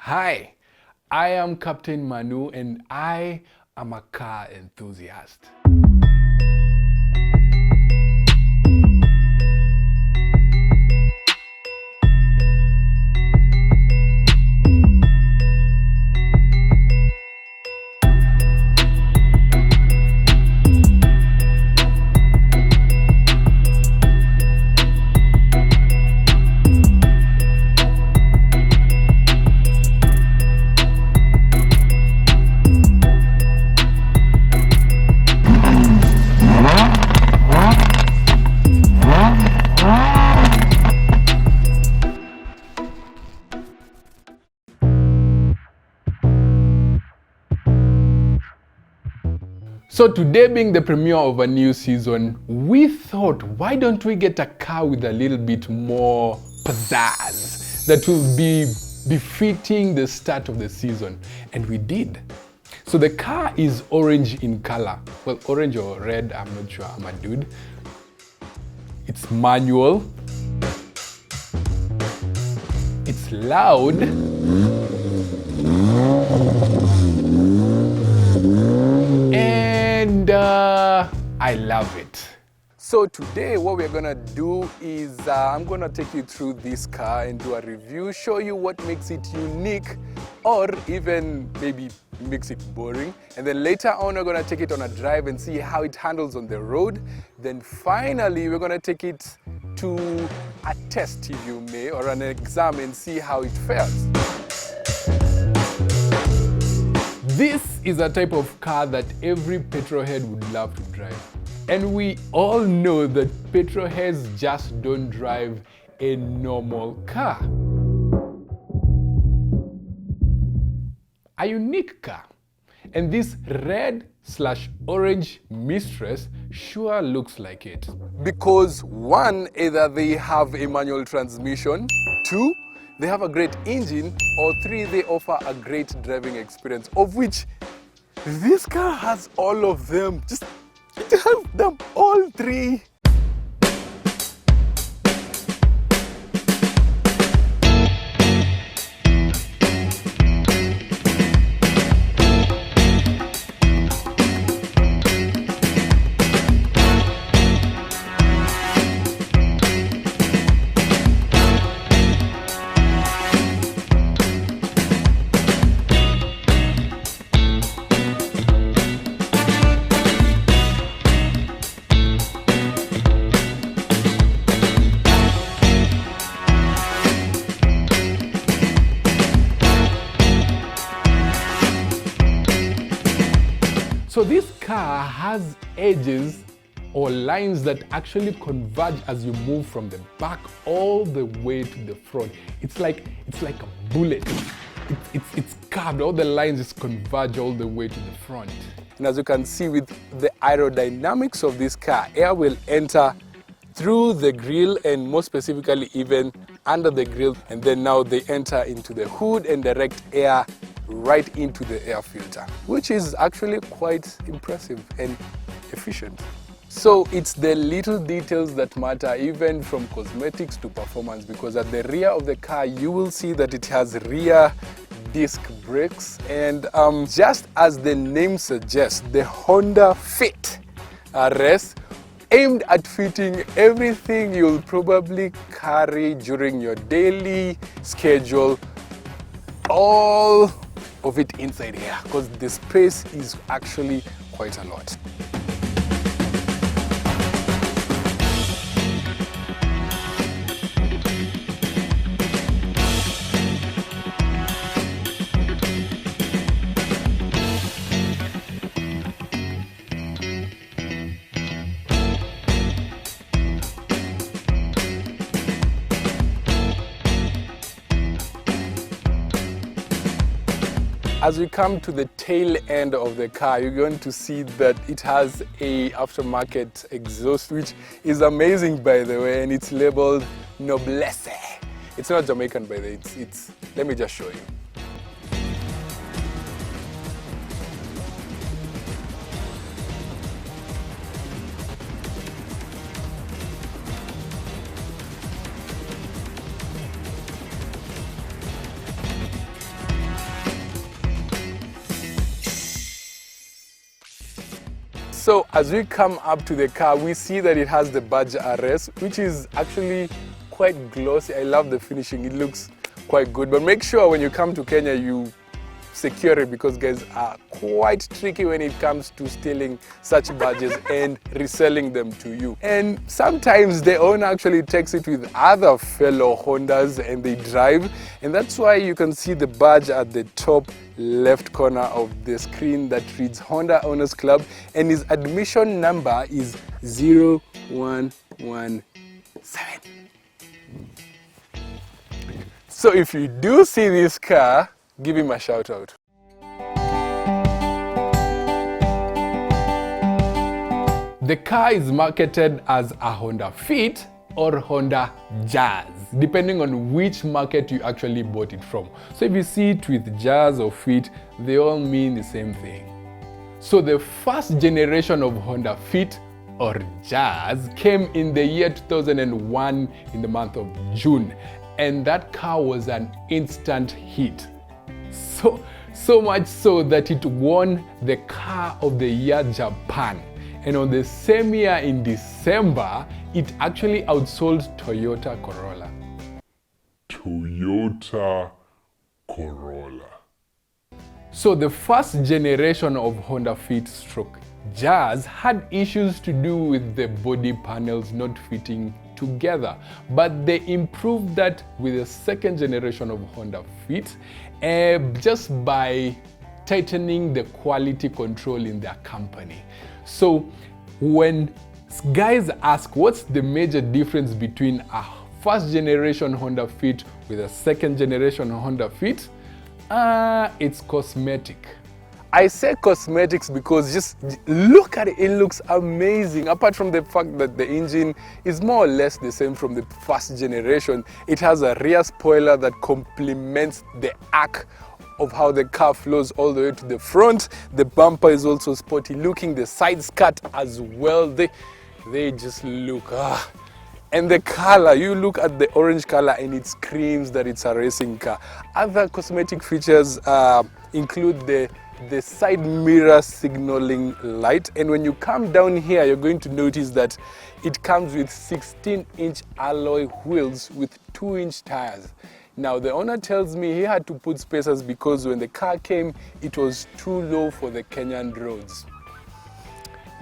Hi, I am Captain Manu and I am a car enthusiast. So today being the premiere of a new season, we thought, why don't we get a car with a little bit more pizzazz that will be befitting the start of the season? And we did. So the car is orange in color. Well, orange or red, I'm not sure, I'm a dude. It's manual. It's loud. And I love it. So today what we're gonna do is I'm gonna take you through this car and do a review, show you what makes it unique or even maybe makes it boring. And then later on we're gonna take it on a drive and see how it handles on the road. Then finally we're gonna take it to a test, if you may, or an exam and see how it fares. This is a type of car that every petrolhead would love to drive. And we all know that petrolheads just don't drive a normal car. A unique car. And this red/orange Mistress sure looks like it. Because one, either they have a manual transmission, two, they have a great engine, or three, they offer a great driving experience, of which this car has all of them. It has them all three. So this car has edges or lines that actually converge as you move from the back all the way to the front. It's like a bullet. It's carved, all the lines just converge all the way to the front. And as you can see with the aerodynamics of this car, air will enter through the grille and more specifically even under the grille, and then now they enter into the hood and direct air right into the air filter, which is actually quite impressive and efficient. So it's the little details that matter, even from cosmetics to performance, because at the rear of the car you will see that it has rear disc brakes, and just as the name suggests, the Honda Fit RS aimed at fitting everything you'll probably carry during your daily schedule, all of it inside here, because the space is actually quite a lot. As we come to the tail end of the car, you're going to see that it has a aftermarket exhaust, which is amazing, by the way, and it's labeled Noblesse. It's not Jamaican, by the way. Let me just show you. So as we come up to the car, we see that it has the badge RS, which is actually quite glossy. I love the finishing, it looks quite good. But make sure when you come to Kenya, you secure it, because guys are quite tricky when it comes to stealing such badges and reselling them to you. And sometimes the owner actually takes it with other fellow Hondas and they drive, and that's why you can see the badge at the top left corner of the screen that reads Honda Owners Club, and his admission number is 0117. So if you do see this car, give him a shout out. The car is marketed as a Honda Fit or Honda Jazz, depending on which market you actually bought it from. So if you see it with Jazz or Fit, they all mean the same thing. So the first generation of Honda Fit or Jazz came in the year 2001 in the month of June, and that car was an instant hit. So much so that it won the Car of the Year Japan. And on the same year in December, it actually outsold Toyota Corolla. Toyota Corolla. So the first generation of Honda Fit stroke Jazz had issues to do with the body panels not fitting together, but they improved that with the second generation of Honda Fit just by tightening the quality control in their company. So when guys ask what's the major difference between a first generation Honda Fit with a second generation Honda Fit, it's cosmetic. I say cosmetics because just look at it, it looks amazing. Apart from the fact that the engine is more or less the same from the first generation, it has a rear spoiler that complements the arc of how the car flows all the way to the front. The bumper is also sporty looking, the side skirt as well, they just look and the color, you look at the orange color and it screams that it's a racing car. Other cosmetic features include the side mirror signaling light, and when you come down here you're going to notice that it comes with 16-inch alloy wheels with 2-inch tires. Now the owner tells me he had to put spacers because when the car came it was too low for the Kenyan roads.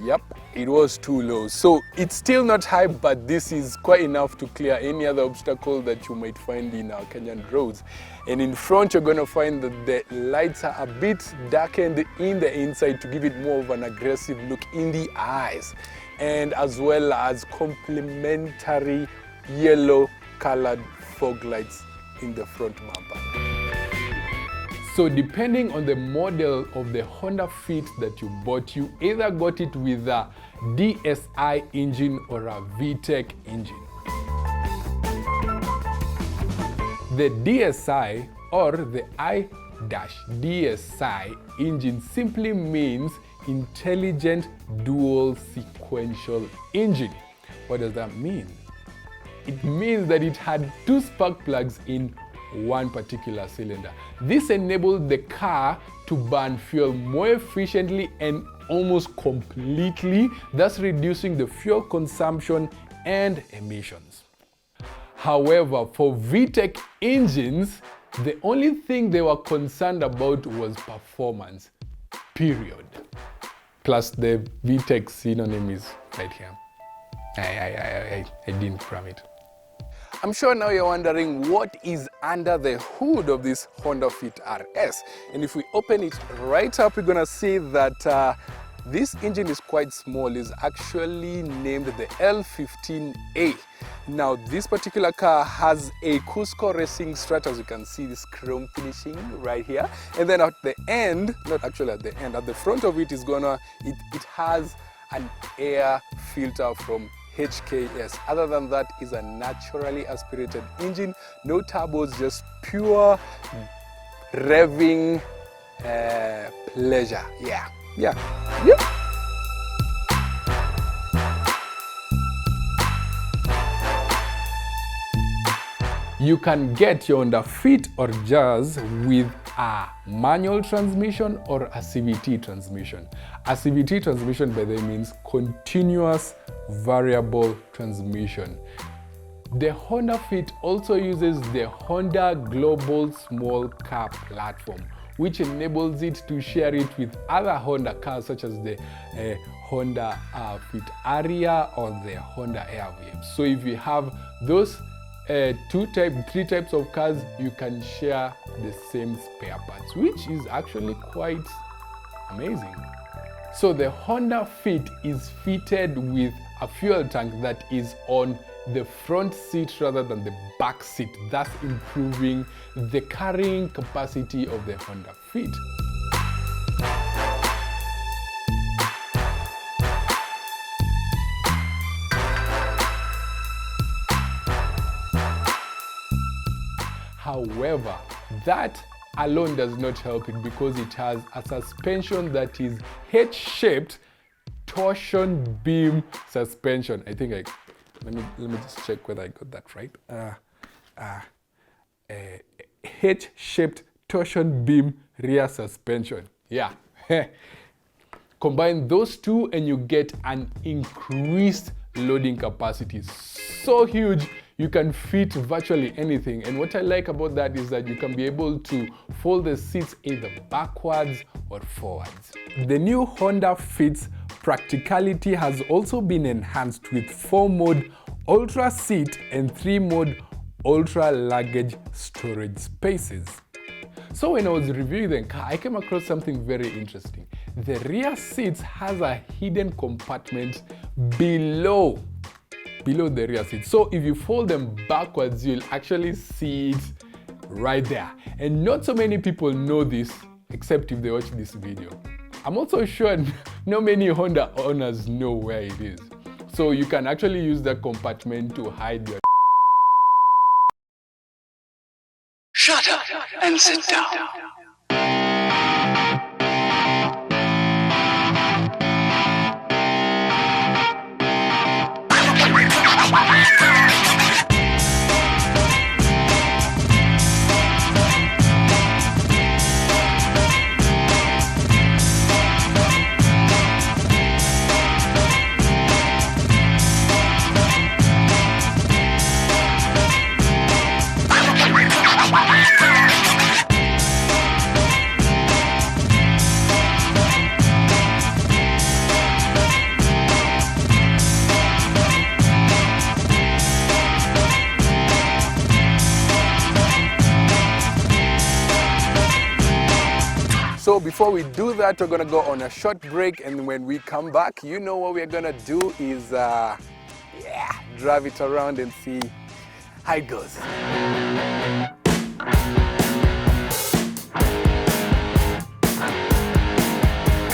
Yep, it was too low. So it's still not high, but this is quite enough to clear any other obstacle that you might find in our Kenyan roads. And in front you're going to find that the lights are a bit darkened in the inside to give it more of an aggressive look in the eyes, and as well as complementary yellow colored fog lights in the front bumper. So depending on the model of the Honda Fit that you bought, you either got it with a DSI engine or a VTEC engine. The DSI or the I-DSI engine simply means Intelligent Dual Sequential Engine. What does that mean? It means that it had 2 spark plugs in one particular cylinder. This enabled the car to burn fuel more efficiently and almost completely, thus reducing the fuel consumption and emissions. However, for VTEC engines, the only thing they were concerned about was performance, period. Plus the VTEC synonym is right here. I didn't cram it. I'm sure now you're wondering what is under the hood of this Honda Fit RS. And if we open it right up, we're gonna see that this engine is quite small. It's actually named the L15A. Now this particular car has a Cusco Racing strut, as you can see this chrome finishing right here. And then at the end, not actually at the end, at the front of it is it has an air filter from HKS. Other than that, is a naturally aspirated engine, no turbos, just pure revving pleasure. Yeah. You can get your Honda Fit or Jazz with a manual transmission or a CVT transmission. A CVT transmission, by the way, means continuous variable transmission. The Honda Fit also uses the Honda Global Small Car Platform, which enables it to share it with other Honda cars such as the Honda Fit Aria or the Honda Airwave. So if you have those three types of cars, you can share the same spare parts, which is actually quite amazing. So the Honda Fit is fitted with a fuel tank that is on the front seat rather than the back seat, thus improving the carrying capacity of the Honda Fit. However, that alone does not help it because it has a suspension that is H-shaped torsion beam suspension. I think let me just check whether I got that right. H-shaped torsion beam rear suspension. Yeah. Combine those two and you get an increased loading capacity. So huge, you can fit virtually anything. And what I like about that is that you can be able to fold the seats either backwards or forwards. The new Honda Fit's practicality has also been enhanced with 4-mode Ultra Seat and 3-mode Ultra Luggage storage spaces. So when I was reviewing the car, I came across something very interesting. The rear seats has a hidden compartment below the rear seat. So if you fold them backwards, you'll actually see it right there. And not so many people know this, except if they watch this video. I'm also sure not many Honda owners know where it is. So you can actually use that compartment to hide your... Shut up and sit down. So before we do that, we're gonna go on a short break, and when we come back, you know what we're gonna do is drive it around and see how it goes.